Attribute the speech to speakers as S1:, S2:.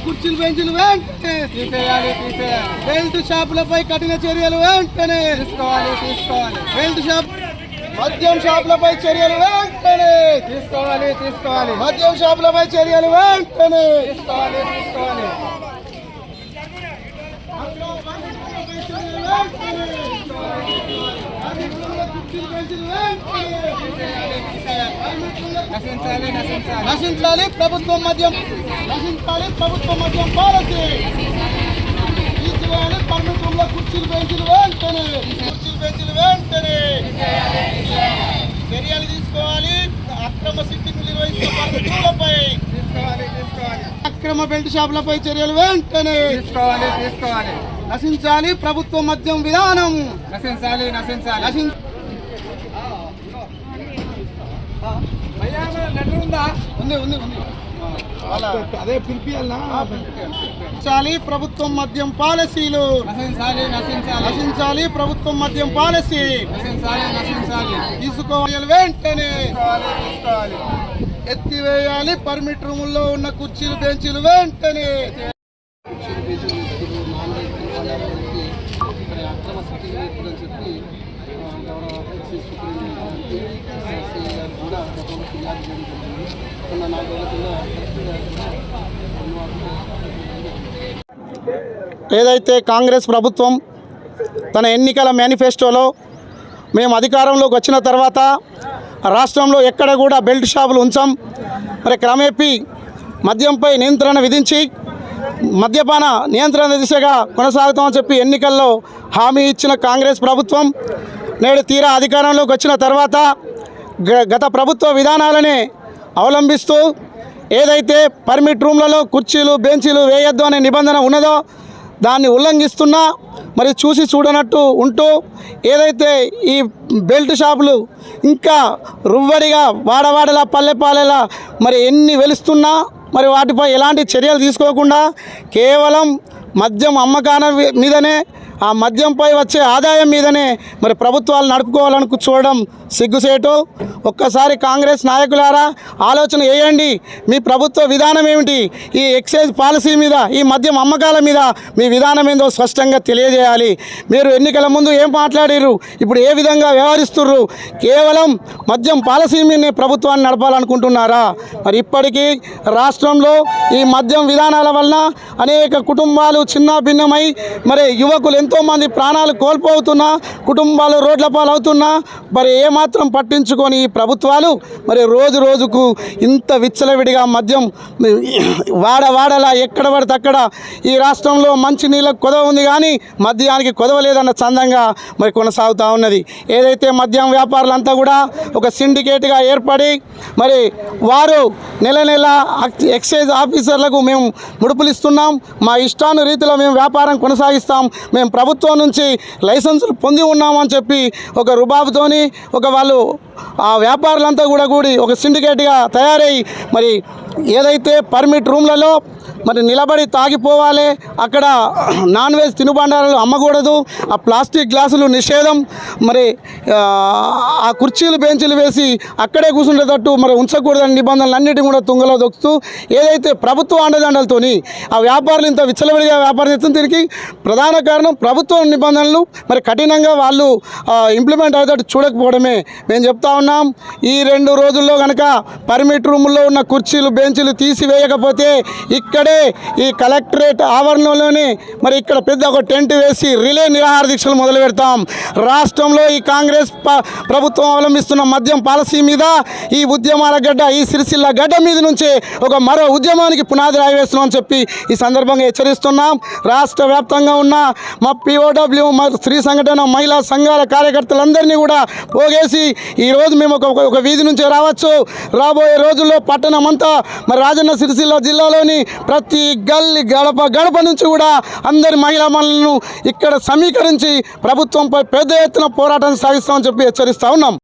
S1: కుర్చీలు బెంచీలు వెంటనే తీసేయాలి. బెల్ట్ షాపులపై కఠిన చర్యలు వెంటనే తీసుకోవాలి. బెల్ట్ షాప్ మద్యం షాపులపై చర్యలు వెంటనే తీసుకోవాలి. మద్యం షాపులపై చర్యలు వెంటనే తీసుకోవాలి. నశించాలి ప్రభుత్వం మద్యం పాలసీ. తీసివేయాలి పర్మిట్ రూమ్ లో కుర్చీలు బెంచీలు వెంటనే చర్యలు తీసుకోవాలి. అక్రమ సిట్టింగ్ నిర్వహిస్తున్న పర్మిట్ రూమ్లపై అక్రమ బెల్ట్ షాపులపై చర్యలు వెంటనే తీసుకోవాలి. నశించాలి ప్రభుత్వ మద్యం విధానం. నశించాలి. అదే పిలిపియాలి. ప్రభుత్వం మద్యం పాలసీలు నశించాలి. ప్రభుత్వం మద్యం పాలసీ తీసుకోవాలి వెంటనే. ఎత్తివేయాలి పర్మిట్ రూముల్లో ఉన్న కుర్చీలు బెంచీలు వెంటనే. ఏదైతే కాంగ్రెస్ ప్రభుత్వం తన ఎన్నికల మేనిఫెస్టోలో మేము అధికారంలోకి వచ్చిన తర్వాత రాష్ట్రంలో ఎక్కడ కూడా బెల్ట్ షాపులు ఉంచాం, మరి క్రమేపీ మద్యంపై నియంత్రణ విధించి మద్యపాన నియంత్రణ దిశగా కొనసాగుతామని చెప్పి ఎన్నికల్లో హామీ ఇచ్చిన కాంగ్రెస్ ప్రభుత్వం నేడు తీరా అధికారంలోకి వచ్చిన తర్వాత గత ప్రభుత్వ విధానాలనే అవలంబిస్తూ ఏదైతే పర్మిట్ రూమ్లలో కుర్చీలు బెంచీలు వేయొద్దు అనే నిబంధన ఉన్నదో దాన్ని ఉల్లంఘిస్తున్నా మరి చూసి చూడనట్టు ఉంటూ ఏదైతే ఈ బెల్ట్ షాపులు ఇంకా రువ్వడిగా వాడవాడలా పల్లెపాలెలా మరి ఎన్ని వెలుస్తున్నా మరి వాటిపై ఎలాంటి చర్యలు తీసుకోకుండా కేవలం మద్యం అమ్మకాల మీదనే ఆ మద్యంపై వచ్చే ఆదాయం మీదనే మరి ప్రభుత్వాలు నడుపుకోవాలని చూడడం సిగ్గుసేటు. ఒక్కసారి కాంగ్రెస్ నాయకులారా ఆలోచన చేయండి. మీ ప్రభుత్వ విధానం ఏమిటి? ఈ ఎక్సైజ్ పాలసీ మీద, ఈ మద్యం అమ్మకాల మీద మీ విధానం ఏందో స్పష్టంగా తెలియజేయాలి. మీరు ఎన్నికల ముందు ఏం మాట్లాడారు, ఇప్పుడు ఏ విధంగా వ్యవహరిస్తుర్రు? కేవలం మద్యం పాలసీ మీదనే ప్రభుత్వాన్ని నడపాలనుకుంటున్నారా? మరి ఇప్పటికీ రాష్ట్రంలో ఈ మద్యం విధానాల వలన అనేక కుటుంబాలు చిన్న భిన్నమై మరి యువకులు ఎంతోమంది ప్రాణాలు కోల్పోతున్నా, కుటుంబాలు రోడ్ల పాలవుతున్నా మరి ఏమాత్రం పట్టించుకొని ఈ ప్రభుత్వాలు మరి రోజు రోజుకు ఇంత విచ్చలవిడిగా మద్యం వాడలా ఎక్కడ పడితే అక్కడ ఈ రాష్ట్రంలో మంచి నీళ్ళకు కొదవ ఉంది కానీ మద్యానికి కొదవ లేదన్న చందంగా మరి కొనసాగుతూ ఉన్నది. ఏదైతే మద్యం వ్యాపారులంతా కూడా ఒక సిండికేట్గా ఏర్పడి మరి వారు నెల ఎక్సైజ్ ఆఫీసర్లకు మేము ముడుపులు ఇస్తున్నాం, మా ఇష్టాను రీతిలో మేము వ్యాపారం కొనసాగిస్తాం, మేము ప్రభుత్వం నుంచి లైసెన్సులు పొంది ఉన్నామని చెప్పి ఒక రుబాబుతోని ఒక వాళ్ళు ఆ వ్యాపారులంతా కూడా కూడి ఒక సిండికేట్గా తయారై మరి ఏదైతే పర్మిట్ రూమ్లలో మరి నిలబడి తాగిపోవాలి, అక్కడ నాన్ వెజ్ తినుబండారాలు అమ్మకూడదు, ఆ ప్లాస్టిక్ గ్లాసులు నిషేధం, మరి ఆ కుర్చీలు బెంచీలు వేసి అక్కడే కూర్చుండేటట్టు మరి ఉంచకూడదని నిబంధనలు అన్నిటి కూడా తుంగలో దొక్కుతూ ఏదైతే ప్రభుత్వ అండదండలతోని ఆ వ్యాపారులు ఇంత విచ్చలవిడిగా వ్యాపారం చేస్తుంది. దీనికి ప్రధాన కారణం ప్రభుత్వ నిబంధనలు మరి కఠినంగా వాళ్ళు ఇంప్లిమెంట్ అయ్యేటట్టు చూడకపోవడమే. మేము చెప్తా ఉన్నాం, ఈ 2 రోజుల్లో కనుక పర్మిట్ రూముల్లో ఉన్న కుర్చీలు బెంచీలు తీసివేయకపోతే ఇక్కడే ఈ కలెక్టరేట్ ఆవరణలోనే మరి ఇక్కడ పెద్ద ఒక టెంట్ వేసి రిలే నిరాహార దీక్షలు మొదలు పెడతాం. రాష్ట్రంలో ఈ కాంగ్రెస్ ప్రభుత్వం అవలంబిస్తున్న మద్యం పాలసీ మీద ఈ ఉద్యమాల గడ్డ, ఈ సిరిసిల్ల గడ్డ మీద నుంచే ఒక మరో ఉద్యమానికి పునాది రాయి వేస్తున్నామని చెప్పి ఈ సందర్భంగా హెచ్చరిస్తున్నాం. రాష్ట్ర వ్యాప్తంగా ఉన్న మా POW స్త్రీ సంఘటన మహిళా సంఘాల కార్యకర్తలందరినీ కూడా పోగేసి ఈరోజు మేము ఒక వీధి నుంచే రావచ్చు. రాబోయే రోజుల్లో పట్టణం అంతా మరి రాజన్న సిరిసిల్ల జిల్లాలోని ప్రతి గల్లీ గడప నుంచి కూడా అందరి మహిళా మనులను ఇక్కడ సమీకరించి ప్రభుత్వంపై పెద్ద ఎత్తున పోరాటం సాగిస్తామని చెప్పి హెచ్చరిస్తూ ఉన్నాం.